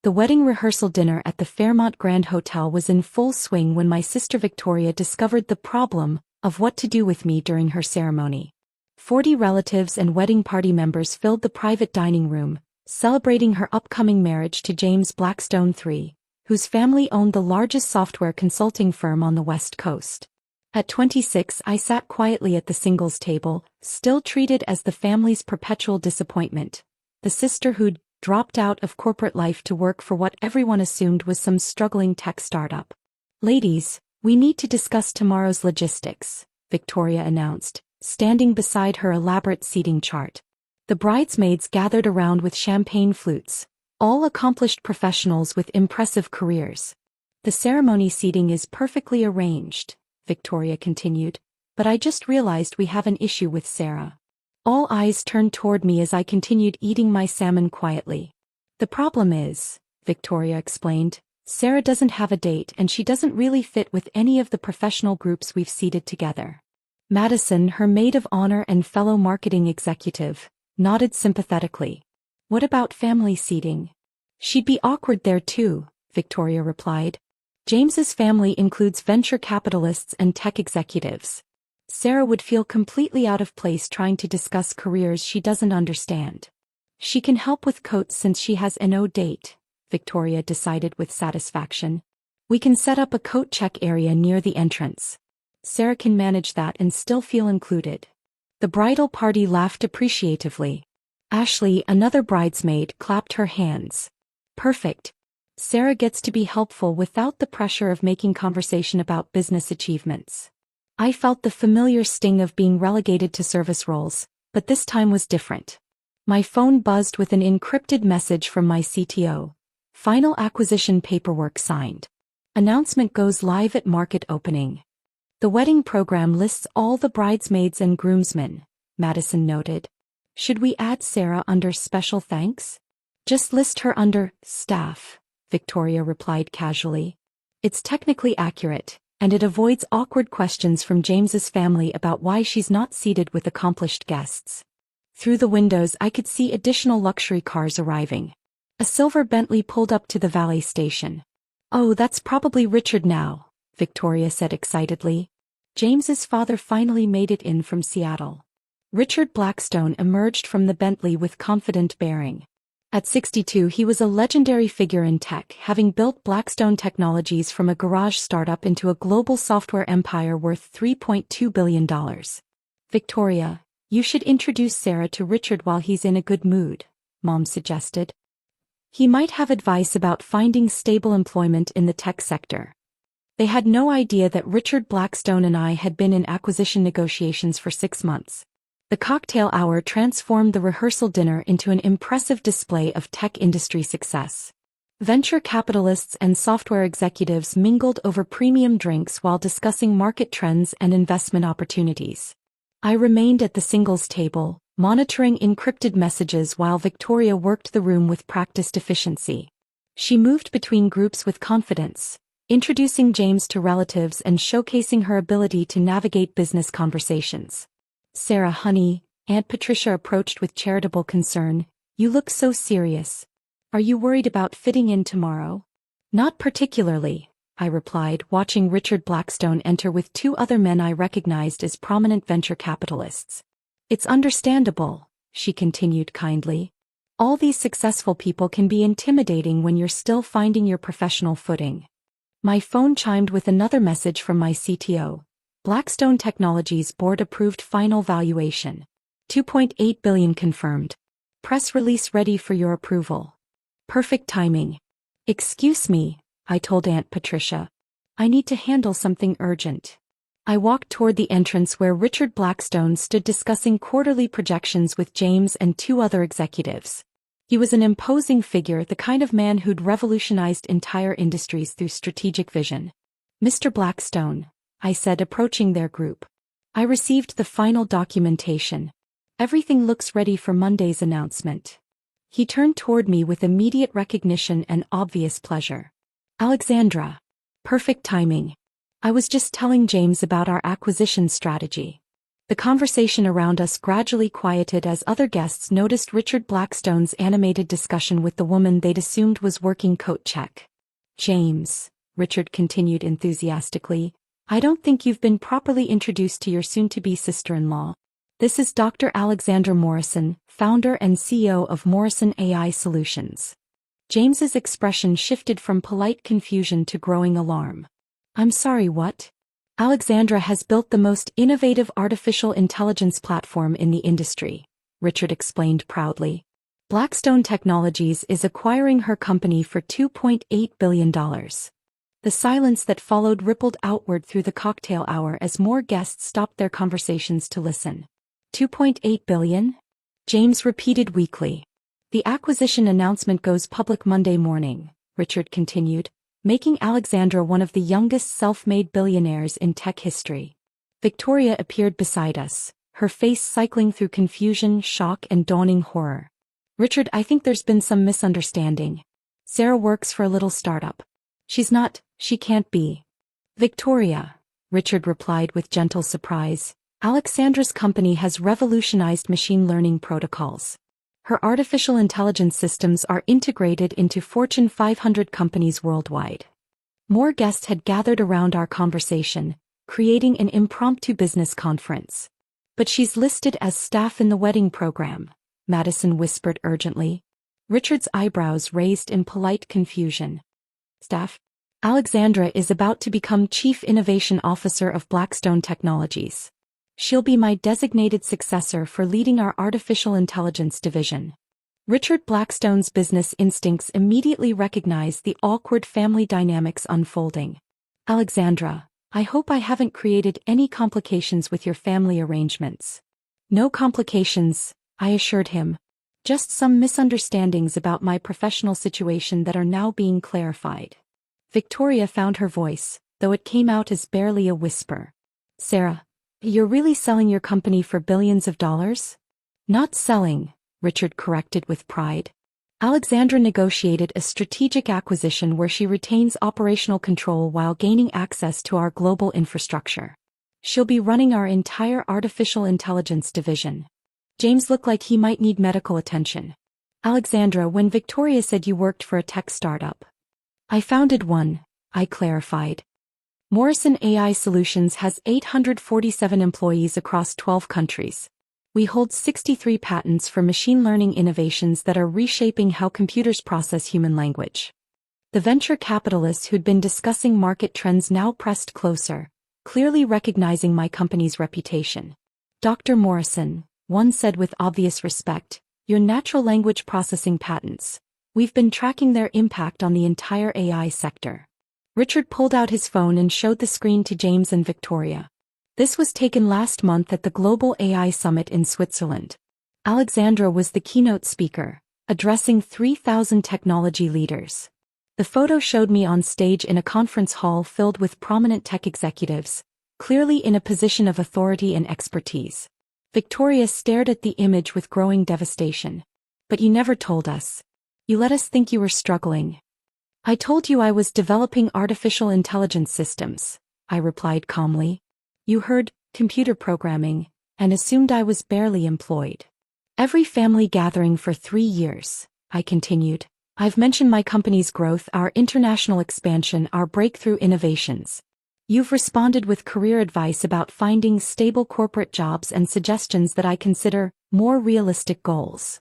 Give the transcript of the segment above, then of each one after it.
The wedding rehearsal dinner at the Fairmont Grand Hotel was in full swing when my sister Victoria discovered the problem of what to do with me during her ceremony. 40 relatives and wedding party members filled the private dining room, celebrating her upcoming marriage to James Blackstone III, whose family owned the largest software consulting firm on the West Coast. At 26, I sat quietly at the singles table, still treated as the family's perpetual disappointment, the sister who'd dropped out of corporate life to work for what everyone assumed was some struggling tech startup. "Ladies, we need to discuss tomorrow's logistics," Victoria announced, standing beside her elaborate seating chart. The bridesmaids gathered around with champagne flutes, all accomplished professionals with impressive careers. "The ceremony seating is perfectly arranged," Victoria continued, "but I just realized we have an issue with Sarah." All eyes turned toward me as I continued eating my salmon quietly. "The problem is," Victoria explained, "Sarah doesn't have a date and she doesn't really fit with any of the professional groups we've seated together." Madison, her maid of honor and fellow marketing executive, nodded sympathetically. "What about family seating?" "She'd be awkward there too," Victoria replied. "James's family includes venture capitalists and tech executives. Sarah would feel completely out of place trying to discuss careers she doesn't understand." "She can help with coats since she has a no date," Victoria decided with satisfaction. "We can set up a coat check area near the entrance. Sarah can manage that and still feel included." The bridal party laughed appreciatively. Ashley, another bridesmaid, clapped her hands. "Perfect. Sarah gets to be helpful without the pressure of making conversation about business achievements." I felt the familiar sting of being relegated to service roles, but this time was different. My phone buzzed with an encrypted message from my CTO. "Final acquisition paperwork signed. Announcement goes live at market opening." "The wedding program lists all the bridesmaids and groomsmen," Madison noted. "Should we add Sarah under special thanks?" "Just list her under staff," Victoria replied casually. "It's technically accurate, and it avoids awkward questions from James's family about why she's not seated with accomplished guests." Through the windows I could see additional luxury cars arriving. A silver Bentley pulled up to the valet station. "Oh, that's probably Richard now," Victoria said excitedly. James's father finally made it in from Seattle. Richard Blackstone emerged from the Bentley with confident bearing. At 62 he was a legendary figure in tech, having built Blackstone Technologies from a garage startup into a global software empire worth $3.2 billion. "Victoria, you should introduce Sarah to Richard while he's in a good mood," Mom suggested. "He might have advice about finding stable employment in the tech sector." They had no idea that Richard Blackstone and I had been in acquisition negotiations for 6 months. The cocktail hour transformed the rehearsal dinner into an impressive display of tech industry success. Venture capitalists and software executives mingled over premium drinks while discussing market trends and investment opportunities. I remained at the singles table, monitoring encrypted messages while Victoria worked the room with practiced efficiency. She moved between groups with confidence, introducing James to relatives and showcasing her ability to navigate business conversations. "Sarah, honey," Aunt Patricia approached with charitable concern, "you look so serious. Are you worried about fitting in tomorrow?" "Not particularly," I replied, watching Richard Blackstone enter with 2 other men I recognized as prominent venture capitalists. "It's understandable," she continued kindly. "All these successful people can be intimidating when you're still finding your professional footing." My phone chimed with another message from my CTO. Blackstone Technologies board approved final valuation. $2.8 billion confirmed. Press release ready for your approval. Perfect timing. "Excuse me," I told Aunt Patricia. "I need to handle something urgent." I walked toward the entrance where Richard Blackstone stood discussing quarterly projections with James and 2 other executives. He was an imposing figure, the kind of man who'd revolutionized entire industries through strategic vision. "Mr. Blackstone," I said, approaching their group. "I received the final documentation. Everything looks ready for Monday's announcement." He turned toward me with immediate recognition and obvious pleasure. "Alexandra. Perfect timing. I was just telling James about our acquisition strategy." The conversation around us gradually quieted as other guests noticed Richard Blackstone's animated discussion with the woman they'd assumed was working coat check. James, Richard continued enthusiastically, I don't think you've been properly introduced to your soon-to-be sister-in-law. This is Dr. Alexandra Morrison, founder and CEO of Morrison AI Solutions. James's expression shifted from polite confusion to growing alarm. I'm sorry, what? Alexandra has built the most innovative artificial intelligence platform in the industry, Richard explained proudly. Blackstone Technologies is acquiring her company for $2.8 billion. The silence that followed rippled outward through the cocktail hour as more guests stopped their conversations to listen. $2.8 billion? James repeated weakly. The acquisition announcement goes public Monday morning, Richard continued, making Alexandra one of the youngest self-made billionaires in tech history. Victoria appeared beside us, her face cycling through confusion, shock, and dawning horror. Richard, I think there's been some misunderstanding. Sarah works for a little startup. She can't be. Victoria, Richard replied with gentle surprise, Alexandra's company has revolutionized machine learning protocols. Her artificial intelligence systems are integrated into Fortune 500 companies worldwide. More guests had gathered around our conversation, creating an impromptu business conference. But she's listed as staff in the wedding program, Madison whispered urgently. Richard's eyebrows raised in polite confusion. Staff? Alexandra is about to become Chief Innovation Officer of Blackstone Technologies. She'll be my designated successor for leading our artificial intelligence division. Richard Blackstone's business instincts immediately recognized the awkward family dynamics unfolding. Alexandra, I hope I haven't created any complications with your family arrangements. No complications, I assured him. Just some misunderstandings about my professional situation that are now being clarified. Victoria found her voice, though it came out as barely a whisper. Sarah, you're really selling your company for billions of dollars? Not selling, Richard corrected with pride. Alexandra negotiated a strategic acquisition where she retains operational control while gaining access to our global infrastructure. She'll be running our entire artificial intelligence division. James looked like he might need medical attention. Alexandra, when Victoria said you worked for a tech startup. I founded one, I clarified. Morrison AI Solutions has 847 employees across 12 countries. We hold 63 patents for machine learning innovations that are reshaping how computers process human language. The venture capitalists who'd been discussing market trends now pressed closer, clearly recognizing my company's reputation. Dr. Morrison, one said with obvious respect, your natural language processing patents. We've been tracking their impact on the entire AI sector. Richard pulled out his phone and showed the screen to James and Victoria. This was taken last month at the Global AI Summit in Switzerland. Alexandra was the keynote speaker, addressing 3,000 technology leaders. The photo showed me on stage in a conference hall filled with prominent tech executives, clearly in a position of authority and expertise. Victoria stared at the image with growing devastation. But you never told us. You let us think you were struggling. I told you I was developing artificial intelligence systems, I replied calmly. You heard computer programming and assumed I was barely employed. Every family gathering for 3 years, I continued. I've mentioned my company's growth, our international expansion, our breakthrough innovations. You've responded with career advice about finding stable corporate jobs and suggestions that I consider more realistic goals.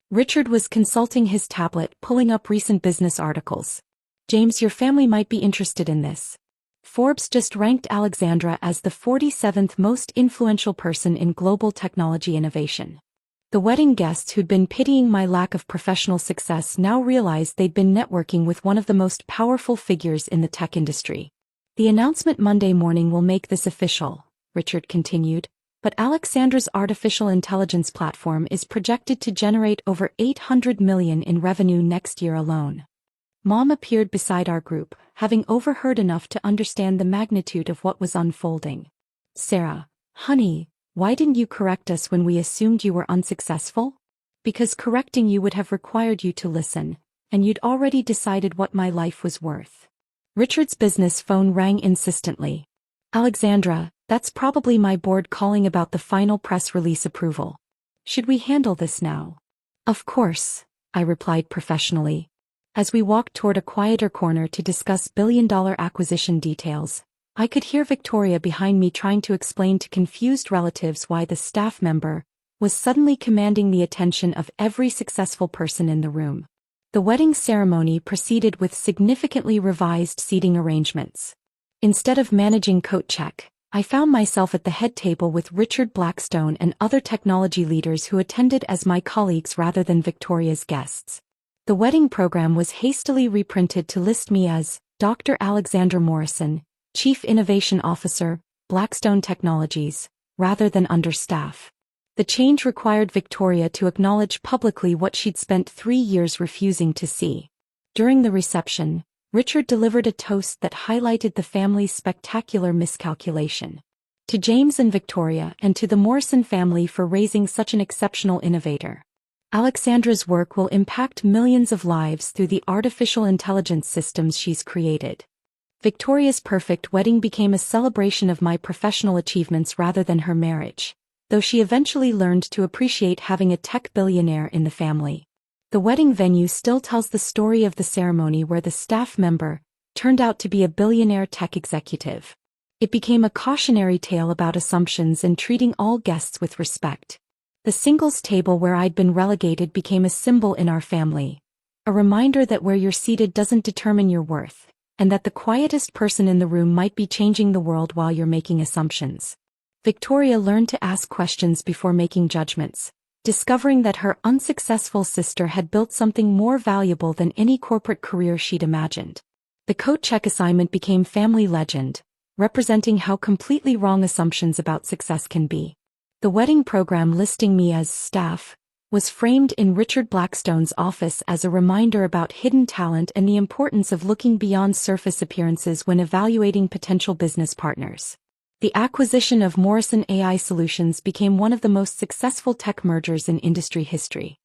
Richard was consulting his tablet, pulling up recent business articles. James, your family might be interested in this. Forbes just ranked Alexandra as the 47th most influential person in global technology innovation. The wedding guests who'd been pitying my lack of professional success now realized they'd been networking with one of the most powerful figures in the tech industry. The announcement Monday morning will make this official, Richard continued. But Alexandra's artificial intelligence platform is projected to generate over $800 million in revenue next year alone. Mom appeared beside our group, having overheard enough to understand the magnitude of what was unfolding. Sarah, honey, why didn't you correct us when we assumed you were unsuccessful? Because correcting you would have required you to listen, and you'd already decided what my life was worth. Richard's business phone rang insistently. Alexandra, That's probably my board calling about the final press release approval. Should we handle this now? Of course, I replied professionally. As we walked toward a quieter corner to discuss billion-dollar acquisition details, I could hear Victoria behind me trying to explain to confused relatives why the staff member was suddenly commanding the attention of every successful person in the room. The wedding ceremony proceeded with significantly revised seating arrangements. Instead of managing coat check, I found myself at the head table with Richard Blackstone and other technology leaders who attended as my colleagues rather than Victoria's guests. The wedding program was hastily reprinted to list me as Dr. Alexander Morrison, Chief Innovation Officer, Blackstone Technologies, rather than understaff. The change required Victoria to acknowledge publicly what she'd spent 3 years refusing to see. During the reception, Richard delivered a toast that highlighted the family's spectacular miscalculation. To James and Victoria and to the Morrison family for raising such an exceptional innovator. Alexandra's work will impact millions of lives through the artificial intelligence systems she's created. Victoria's perfect wedding became a celebration of my professional achievements rather than her marriage, though she eventually learned to appreciate having a tech billionaire in the family. The wedding venue still tells the story of the ceremony where the staff member turned out to be a billionaire tech executive. It became a cautionary tale about assumptions and treating all guests with respect. The singles table where I'd been relegated became a symbol in our family, a reminder that where you're seated doesn't determine your worth, and that the quietest person in the room might be changing the world while you're making assumptions. Victoria learned to ask questions before making judgments, discovering that her unsuccessful sister had built something more valuable than any corporate career she'd imagined. The coat check assignment became family legend, representing how completely wrong assumptions about success can be. The wedding program listing me as staff was framed in Richard Blackstone's office as a reminder about hidden talent and the importance of looking beyond surface appearances when evaluating potential business partners. The acquisition of Morrison AI Solutions became one of the most successful tech mergers in industry history.